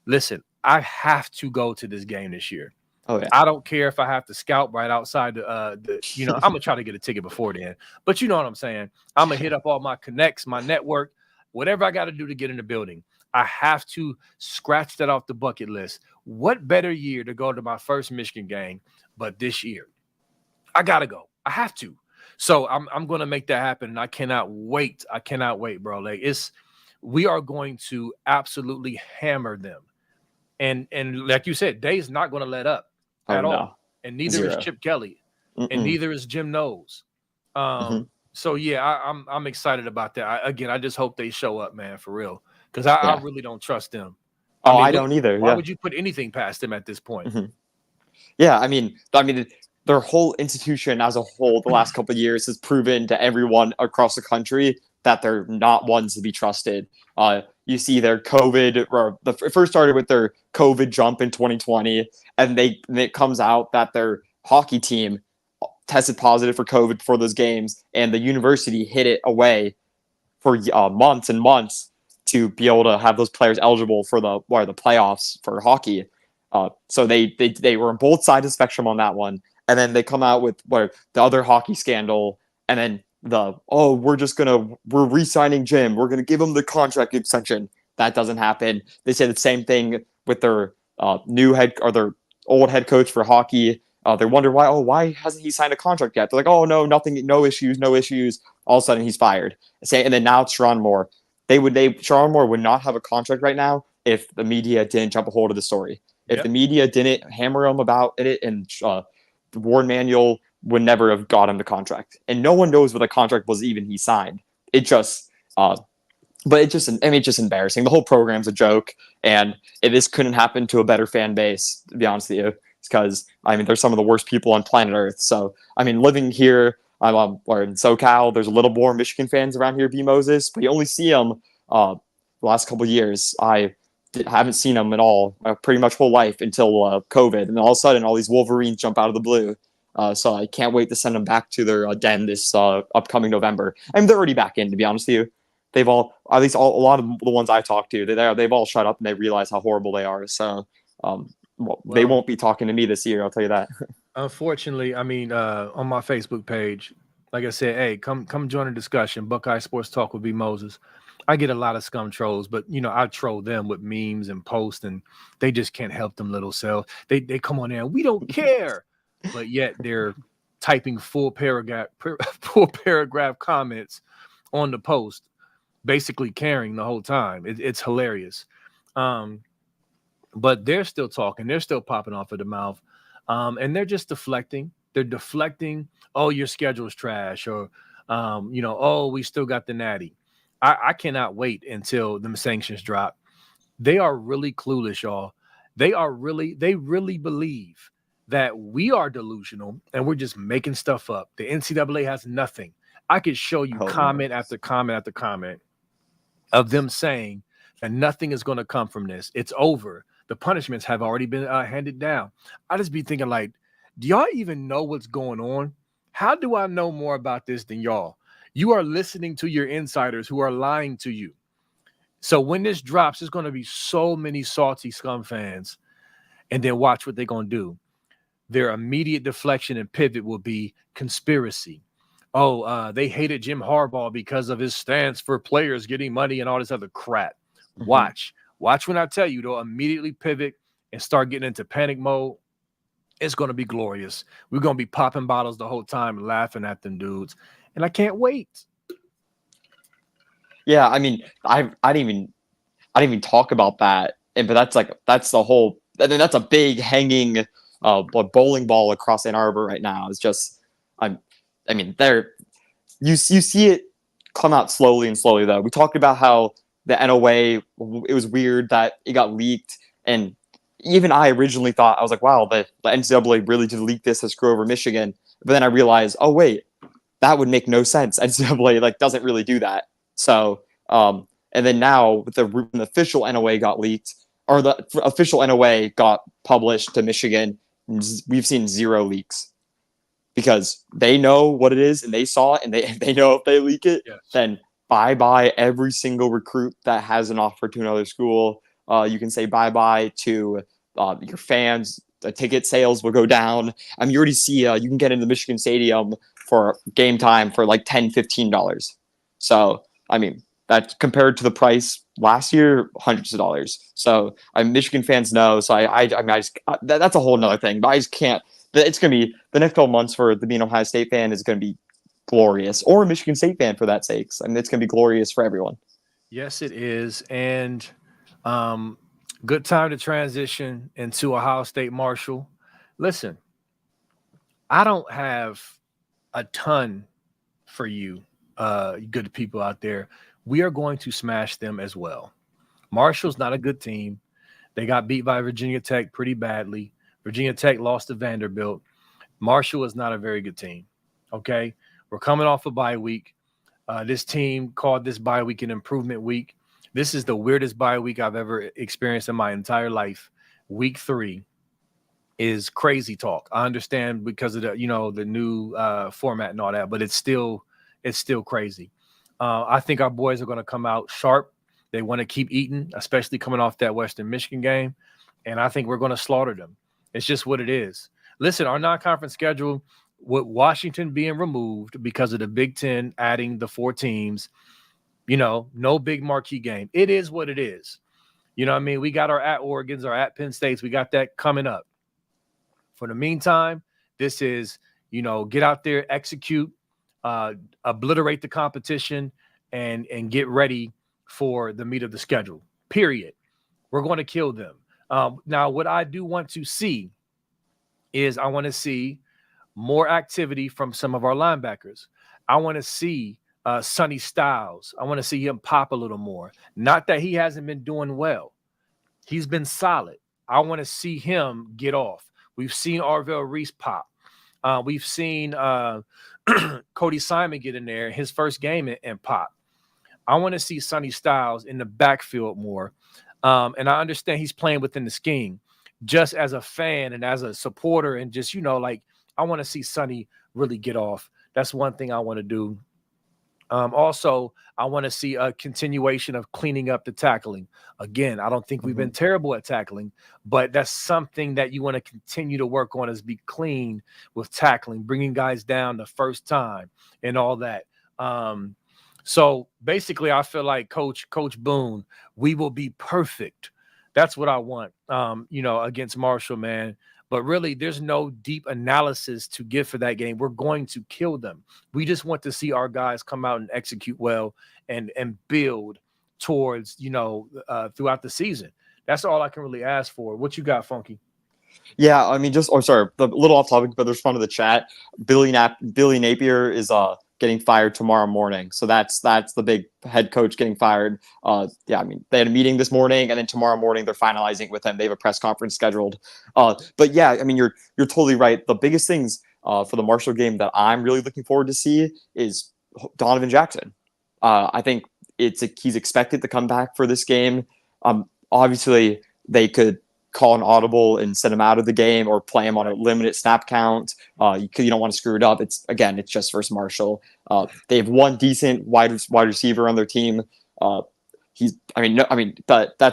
listen, I have to go to this game this year. Oh, yeah. I don't care if I have to scout right outside I'm gonna try to get a ticket before then. But you know what I'm saying? I'm gonna hit up all my connects, my network, whatever I got to do to get in the building. I have to scratch that off the bucket list. What better year to go to my first Michigan game but this year? I gotta go. I have to. So I'm gonna make that happen, and I cannot wait. I cannot wait, bro. Like we are going to absolutely hammer them, and like you said, Day's not gonna let up at all, and neither is Chip Kelly, and neither is Jim Knowles. So yeah, I'm excited about that. I just hope they show up, man, for real, because I really don't trust them. I don't either. Why would you put anything past them at this point? Yeah, their whole institution as a whole the last couple of years has proven to everyone across the country that they're not ones to be trusted. You see their COVID, or it first started with their COVID jump in 2020, and it comes out that their hockey team tested positive for COVID before those games, and the university hid it away for months and months to be able to have those players eligible for the playoffs for hockey. So they were on both sides of the spectrum on that one. And then they come out with the other hockey scandal, and then we're re-signing Jim. We're gonna give him the contract extension. That doesn't happen. They say the same thing with their their old head coach for hockey. They wonder why hasn't he signed a contract yet? They're like, oh no, nothing, no issues. All of a sudden he's fired. And then now it's Sherrone Moore. Sherrone Moore would not have a contract right now if the media didn't jump a hold of the story. If the media didn't hammer him about it, and Warren Manuel would never have got him the contract. And no one knows what the contract was even he signed. It just but it's just embarrassing. The whole program's a joke, and this couldn't happen to a better fan base, to be honest with you. Because they're some of the worst people on planet Earth. So living here, or in SoCal, there's a little more Michigan fans around here, B Moses, but you only see them the last couple of years. Haven't seen them at all pretty much whole life until COVID, and all of a sudden, all these Wolverines jump out of the blue. So I can't wait to send them back to their den this upcoming November. They're already back in, to be honest with you. They've all, at least a lot of the ones I talked to, they've all shut up and they realize how horrible they are. So they won't be talking to me this year. I'll tell you that. Unfortunately, on my Facebook page, like I said, hey, come join the discussion. Buckeye Sports Talk with B Moses. I get a lot of scum trolls, but I troll them with memes and posts, and they just can't help them little self. They come on there, we don't care, but yet they're typing full paragraph comments on the post, basically caring the whole time. It's hilarious. But they're still talking. They're still popping off of the mouth. And they're just deflecting. They're deflecting. Oh, your schedule's trash. Or, oh, we still got the natty. I cannot wait until the sanctions drop. They are really clueless, y'all. They really believe that we are delusional and we're just making stuff up. The NCAA has nothing. I could show you comment after comment after comment of them saying that nothing is going to come from this. It's over. The punishments have already been handed down. I just be thinking, like, do y'all even know what's going on? How do I know more about this than y'all? You are listening to your insiders who are lying to you. So when this drops, there's going to be so many salty scum fans. And then watch what they're going to do. Their immediate deflection and pivot will be conspiracy. Oh, they hated Jim Harbaugh because of his stance for players getting money and all this other crap. Mm-hmm. Watch when I tell you, they'll immediately pivot and start getting into panic mode. It's going to be glorious. We're going to be popping bottles the whole time and laughing at them dudes. And I can't wait. Yeah, I didn't even talk about that. But that's the whole. That's a big hanging bowling ball across Ann Arbor right now. It's just, there. You see it come out slowly and slowly though. We talked about how the NOA, it was weird that it got leaked, and even I originally thought, I was like, wow, the NCAA really did leak this to screw over Michigan. But then I realized, oh wait, that would make no sense. NCAA doesn't really do that. So and then now when the official NOA got leaked, or the official NOA got published to Michigan, we've seen 0 leaks because they know what it is and they saw it, and they know if they leak it, yes, then bye-bye every single recruit that has an offer to another school. You can say bye-bye to your fans. The ticket sales will go down. You already see you can get into Michigan Stadium for game time for like $10, $15. So, that compared to the price last year, hundreds of dollars. So, Michigan fans know. So, that's a whole nother thing. But I just can't. It's going to be the next couple months for the being Ohio State fan is going to be glorious, or a Michigan State fan for that sake. It's going to be glorious for everyone. Yes, it is. And good time to transition into Ohio State Marshall. Listen, I don't have a ton for you, good people out there. We are going to smash them as well. Marshall's not a good team. They got beat by Virginia Tech pretty badly. Virginia Tech lost to Vanderbilt. Marshall is not a very good team. Okay, we're coming off a bye week. This team called this bye week an improvement week. This is the weirdest bye week I've ever experienced in my entire life. Week 3 is crazy talk. I understand because of the new format and all that, but it's still crazy. I think our boys are going to come out sharp. They want to keep eating, especially coming off that Western Michigan game, and I think we're going to slaughter them. It's just what it is. Listen, our non-conference schedule, with Washington being removed because of the Big Ten adding the 4 teams, no big marquee game. It is what it is. We got our at Oregons, our at Penn States. We got that coming up. For the meantime, this is, get out there, execute, obliterate the competition, and get ready for the meat of the schedule, period. We're going to kill them. Now, what I do want to see is I want to see more activity from some of our linebackers. I want to see Sonny Styles. I want to see him pop a little more. Not that he hasn't been doing well. He's been solid. I want to see him get off. We've seen Arvell Reese pop. We've seen Cody Simon get in there his first game and pop. I want to see Sonny Styles in the backfield more. And I understand he's playing within the scheme. Just as a fan and as a supporter and just, like, I want to see Sonny really get off. That's one thing I want to do. Also, I want to see a continuation of cleaning up the tackling. Again, I don't think we've been terrible at tackling, but that's something that you want to continue to work on, is be clean with tackling, bringing guys down the first time and all that. So basically, I feel like Coach Boone, we will be perfect. That's what I want, against Marshall, man. But really, there's no deep analysis to give for that game. We're going to kill them. We just want to see our guys come out and execute well and build towards, throughout the season. That's all I can really ask for. What you got, Funky? Yeah, I mean, sorry, a little off topic, but there's fun of the chat. Billy Napier is getting fired tomorrow morning, so that's the big head coach getting fired. Yeah, I mean, they had a meeting this morning, and then tomorrow morning they're finalizing with him. They have a press conference scheduled. But yeah, I mean, you're totally right. The biggest things for the Marshall game that I'm really looking forward to see is Donovan Jackson. I think he's expected to come back for this game. Obviously, they could call an audible and send him out of the game, or play him on a limited snap count. You don't want to screw it up. It's just versus Marshall. They have one decent wide receiver on their team. That's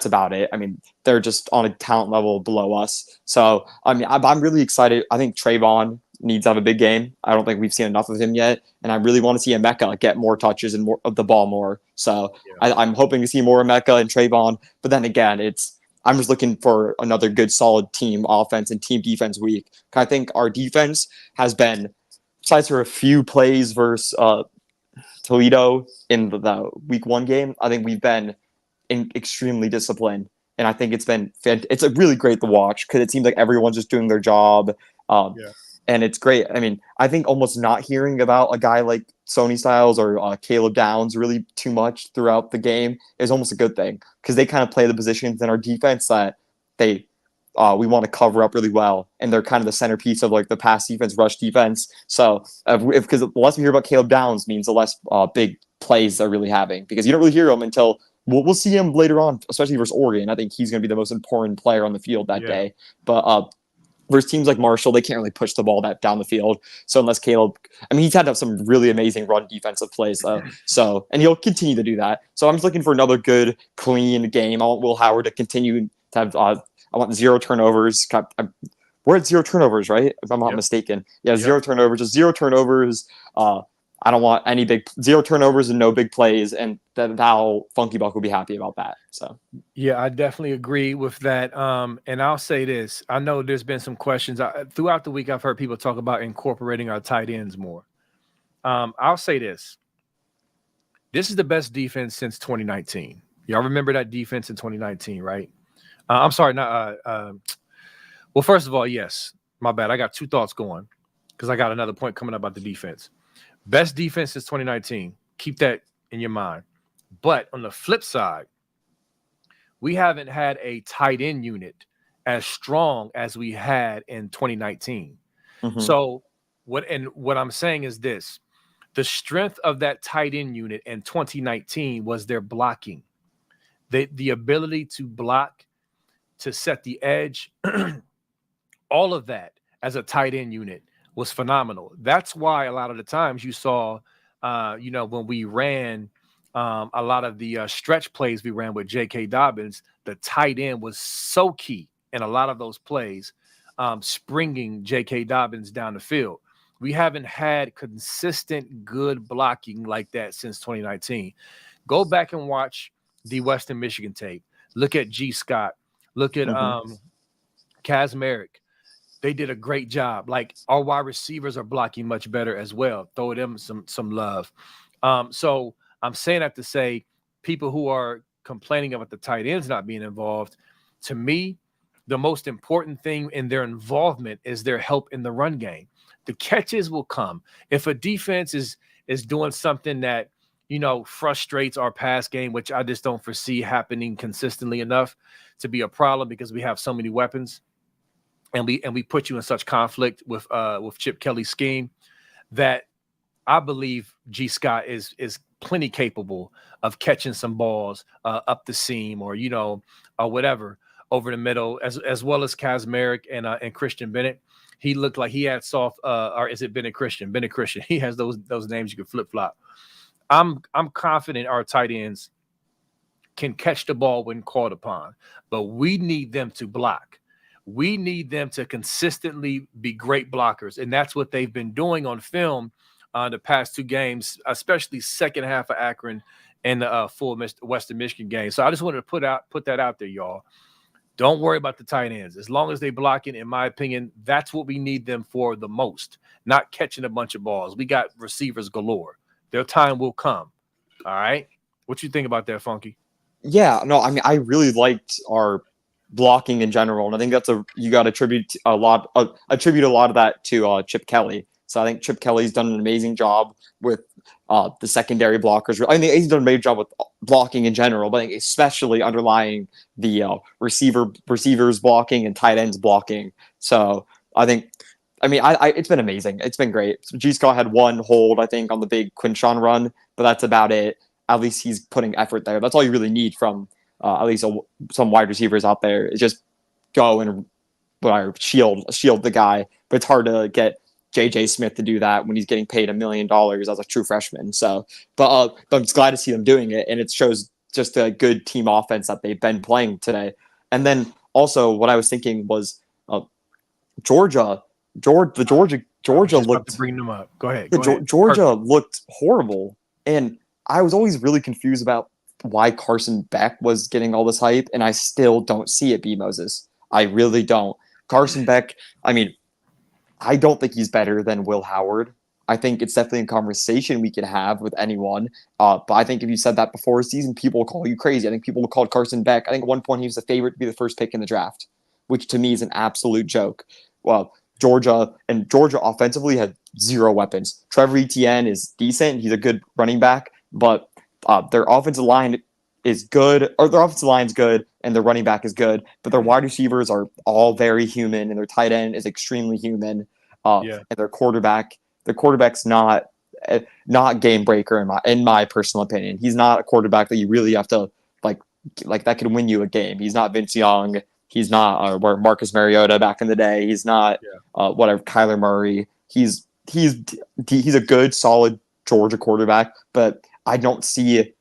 about it. I mean, they're just on a talent level below us. So, I mean, I'm really excited. I think Trayvon needs to have a big game. I don't think we've seen enough of him yet. And I really want to see Emeka get more touches and more of the ball more. So yeah. I'm hoping to see more Emeka and Trayvon. But then again, I'm just looking for another good, solid team offense and team defense week. I think our defense has been, besides for a few plays versus Toledo in the week 1 game, I think we've been extremely disciplined. And I think it's really great to watch, because it seems like everyone's just doing their job. And it's great. I mean, I think almost not hearing about a guy like Sonny Styles or Caleb Downs really too much throughout the game is almost a good thing, because they kind of play the positions in our defense that we want to cover up really well, and they're kind of the centerpiece of like the pass defense, rush defense. So because the less we hear about Caleb Downs means the less big plays they're really having, because you don't really hear them until we'll see him later on, especially versus Oregon. I think he's going to be the most important player on the field that day. But versus teams like Marshall, they can't really push the ball that down the field. So unless Caleb, I mean, he's had to have some really amazing run defensive plays, though. So, and he'll continue to do that. So I'm just looking for another good, clean game. I want Will Howard to continue to have, I want 0 turnovers. We're at 0 turnovers, right? If I'm not mistaken. Yeah, 0 turnovers. Just 0 turnovers. I don't want any 0 turnovers and no big plays, and how Funky Buck will be happy about that. So yeah, I definitely agree with that. And I'll say this: I know there's been some questions throughout the week. I've heard people talk about incorporating our tight ends more. I'll say this: this is the best defense since 2019. Y'all remember that defense in 2019, right? I'm sorry, not. Well, first of all, yes, my bad. I got 2 thoughts going, because I got another point coming up about the defense. Best defense since 2019. Keep that in your mind. But on the flip side, we haven't had a tight end unit as strong as we had in 2019. So what I'm saying is this: the strength of that tight end unit in 2019 was their blocking. The ability to block, to set the edge, all of that as a tight end unit was phenomenal. That's why a lot of the times you saw, when we ran a lot of the stretch plays we ran with J.K. Dobbins, the tight end was so key in a lot of those plays, springing J.K. Dobbins down the field. We haven't had consistent good blocking like that since 2019. Go back and watch the Western Michigan tape. Look at G. Scott. Look at Kaz Merrick. They did a great job. Like, our wide receivers are blocking much better as well. Throw them some love. So I'm saying that to say, people who are complaining about the tight ends not being involved, to me, the most important thing in their involvement is their help in the run game. The catches will come. If a defense is doing something that frustrates our pass game, which I just don't foresee happening consistently enough to be a problem because we have so many weapons, and we put you in such conflict with Chip Kelly's scheme that I believe G. Scott is plenty capable of catching some balls up the seam or or whatever over the middle, as well as Kazmarek and Christian Bennett. He looked like he had soft, or is it Bennett Christian? Bennett Christian. He has those names you can flip flop. I'm confident our tight ends can catch the ball when called upon, but we need them to block. We need them to consistently be great blockers, and that's what they've been doing on film the past 2 games, especially second half of Akron and the full Western Michigan game. So I just wanted to put that out there, y'all. Don't worry about the tight ends. As long as they blocking, in my opinion, that's what we need them for the most, not catching a bunch of balls. We got receivers galore. Their time will come. All right? What you think about that, Funky? Yeah, no, I mean, I really liked our blocking in general, and I think you got to attribute a lot of that to Chip Kelly. So I think Chip Kelly's done an amazing job with the secondary blockers. I think he's done a great job with blocking in general, but I think especially underlying the receivers blocking and tight ends blocking. So I think, it's been amazing. It's been great. So G. Scott had 1 hold, I think, on the big Quinshon run, but that's about it. At least he's putting effort there. That's all you really need from at least some wide receivers out there, is just go and shield the guy. But it's hard to get JJ Smith to do that when he's getting paid $1 million as a true freshman. So, but I'm just glad to see them doing it, and it shows just a good team offense that they've been playing today. And then also, what I was thinking was Georgia looked. To bring them up. Go ahead. Georgia looked horrible, and I was always really confused about why Carson Beck was getting all this hype, and I still don't see it, B. Moses. I really don't. Carson Beck, I don't think he's better than Will Howard. I think it's definitely a conversation we can have with anyone. But I think if you said that before a season, people will call you crazy. I think people will call Carson Beck. I think at one point he was the favorite to be the first pick in the draft, which to me is an absolute joke. Well, Georgia offensively had 0 weapons. Trevor Etienne is decent. He's a good running back, but their offensive line is good, or their offensive line's good, and their running back is good, but their wide receivers are all very human, and their tight end is extremely human. And their quarterback's not game breaker in my personal opinion. He's not a quarterback that you really have to like that could win you a game. He's not Vince Young. He's not Marcus Mariota back in the day. He's not Kyler Murray. He's a good, solid Georgia quarterback, but I don't see.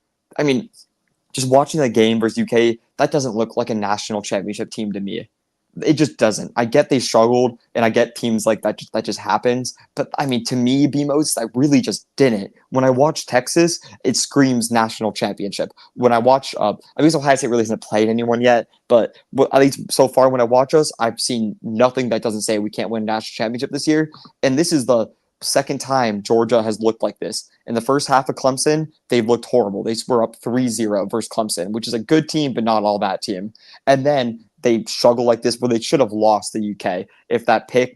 Just watching that game versus UK, that doesn't look like a national championship team to me. It just doesn't. I get they struggled, and I get teams like that. That just happens. But to me, BMOS, I really just didn't. When I watch Texas, it screams national championship. When I watch, Ohio State really hasn't played anyone yet. But at least so far, when I watch us, I've seen nothing that doesn't say we can't win a national championship this year. And this is the second time Georgia has looked like this. In the first half of Clemson, they looked horrible. They were up 3-0 versus Clemson, which is a good team, but not all that team. And then they struggle like this where they should have lost the UK if that pick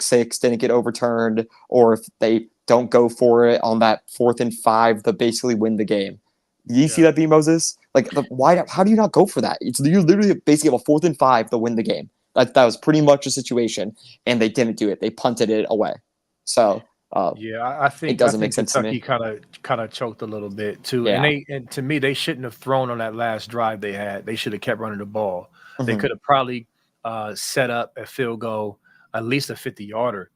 6 didn't get overturned, or if they don't go for it on that 4th and 5 to basically win the game. Do you see that, B. Moses? How do you not go for that? You literally basically have a 4th and 5 to win the game. That was pretty much the situation, and they didn't do it. They punted it away. So I think it doesn't make sense to me. Kentucky kind of choked a little bit too, Yeah. and to me they shouldn't have thrown on that last drive they had. They should have kept running the ball. Mm-hmm. They could have probably set up a field goal, at least a 50-yarder.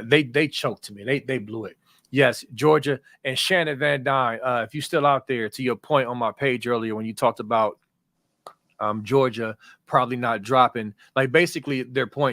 They choked to me. They blew it. Yes, Georgia and Shannon Van Dyne. If you're still out there, to your point on my page earlier when you talked about Georgia probably not dropping, basically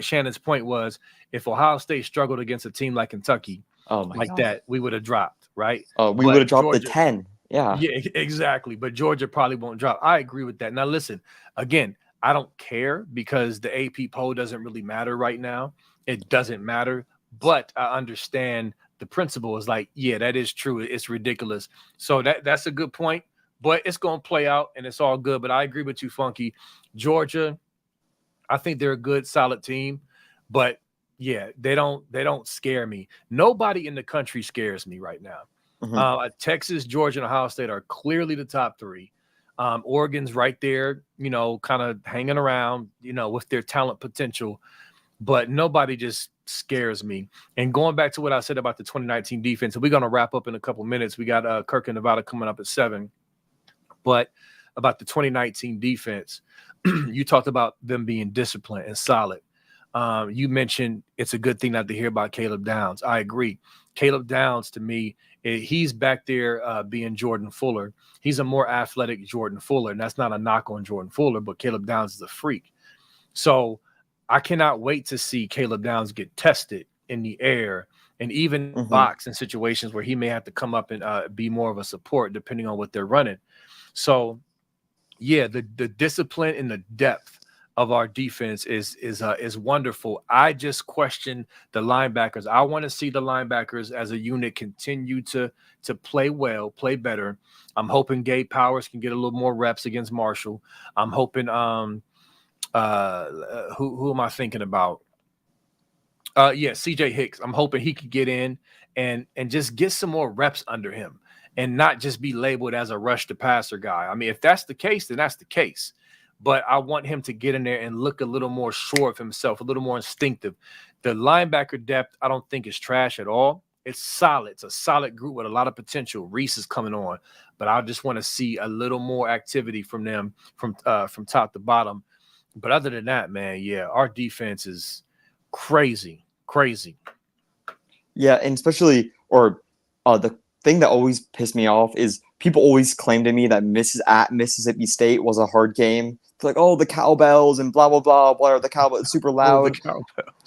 Shannon's point was, if Ohio State struggled against a team like Kentucky, that, we would have dropped, right? We would have dropped the 10. Yeah, exactly. But Georgia probably won't drop. I agree with that. Now, listen, again, I don't care because the AP poll doesn't really matter right now. It doesn't matter, but I understand the principle is that is true. It's ridiculous. So that's a good point, but it's going to play out and it's all good. But I agree with you, Funky. Georgia, I think they're a good, solid team, but they don't scare me. Nobody in the country scares me right now. Texas, Georgia, and Ohio State are clearly the top three. Oregon's right there, kind of hanging around, with their talent potential, but nobody just scares me. And going back to what I said about the 2019 defense, and we're going to wrap up in a couple minutes. We got Kirk and Nevada coming up at 7. But about the 2019 defense, you talked about them being disciplined and solid. You mentioned it's a good thing not to hear about Caleb Downs. I agree. Caleb Downs, to me, he's back there being Jordan Fuller. He's a more athletic Jordan Fuller, and that's not a knock on Jordan Fuller, but Caleb Downs is a freak. So I cannot wait to see Caleb Downs get tested in the air and even box in situations where he may have to come up and be more of a support depending on what they're running. So, yeah, the discipline and the depth of our defense is wonderful. I just question the linebackers. I want to see the linebackers as a unit continue to play well, play better. I'm hoping Gabe Powers can get a little more reps against Marshall. I'm hoping who am I thinking about? CJ Hicks. I'm hoping he could get in and just get some more reps under him and not just be labeled as a rush to passer guy. I mean, if that's the case, then that's the case. But I want him to get in there and look a little more sure of himself, a little more instinctive. The linebacker depth, I don't think is trash at all. It's solid. It's a solid group with a lot of potential. Reese is coming on, but I just want to see a little more activity from them from top to bottom. But other than that, man, yeah, our defense is crazy. Yeah, and especially, the thing that always pissed me off is people always claim to me that Mississippi State was a hard game. It's like, oh, the cowbells and blah, blah, blah, blah, the cowbells super loud.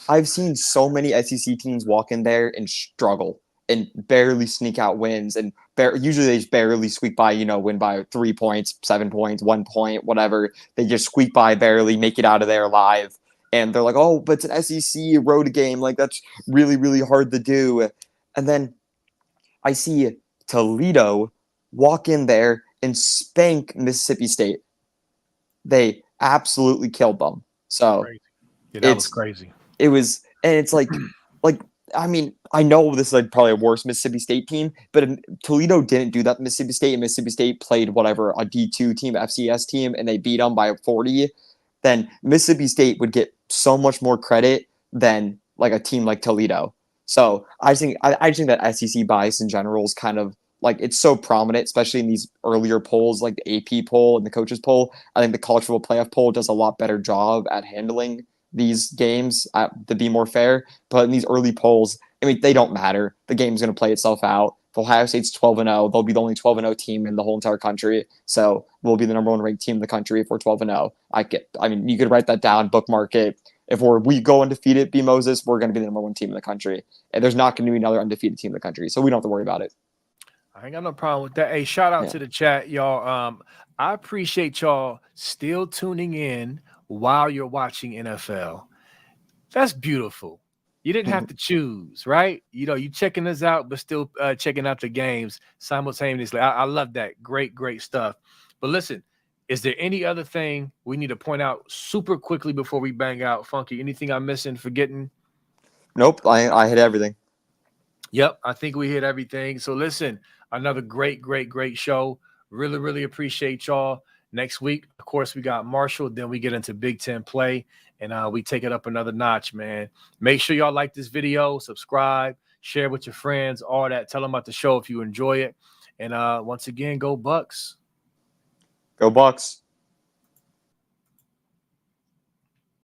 I've seen so many SEC teams walk in there and struggle and barely sneak out wins. And usually they just barely squeak by, win by 3 points, 7 points, 1 point, whatever. They just squeak by, barely make it out of there alive. And they're like, oh, but it's an SEC road game. Like, that's really, really hard to do. And then I see Toledo walk in there and spank Mississippi State. They absolutely killed them. So yeah, that was crazy. It was, and it's like, I mean, I know this is like probably a worse Mississippi State team, but Toledo didn't do that to Mississippi State, and Mississippi State played whatever, a D2 team, FCS team, and they beat them by 40. Then Mississippi State would get so much more credit than like a team like Toledo. So I think that SEC bias in general is kind of like, it's so prominent, especially in these earlier polls, like the AP poll and the coaches poll. I think the college football playoff poll does a lot better job at handling these games to be more fair. But in these early polls, I mean, they don't matter. The game's going to play itself out. If Ohio State's 12-0, they'll be the only 12-0 team in the whole entire country. So we'll be the number 1 ranked team in the country if we're 12-0. I mean, you could write that down, bookmark it. If we go undefeated, B. Moses, we're going to be the number 1 team in the country. And there's not going to be another undefeated team in the country. So we don't have to worry about it. I ain't got no problem with that. Hey, shout out to the chat, y'all. I appreciate y'all still tuning in while you're watching NFL. That's beautiful. You didn't have to choose, right? You checking us out, but still checking out the games simultaneously. I love that. Great stuff. But listen, is there any other thing we need to point out super quickly before we bang out? Funky, anything I'm missing, forgetting? Nope, I hit everything. Yep, I think we hit everything. So listen, another great show. Really appreciate y'all. Next week, of course, we got Marshall. Then we get into Big Ten play, and we take it up another notch, man. Make sure y'all like this video, subscribe, share with your friends, all that. Tell them about the show if you enjoy it. And once again, go Bucks. Go Bucks.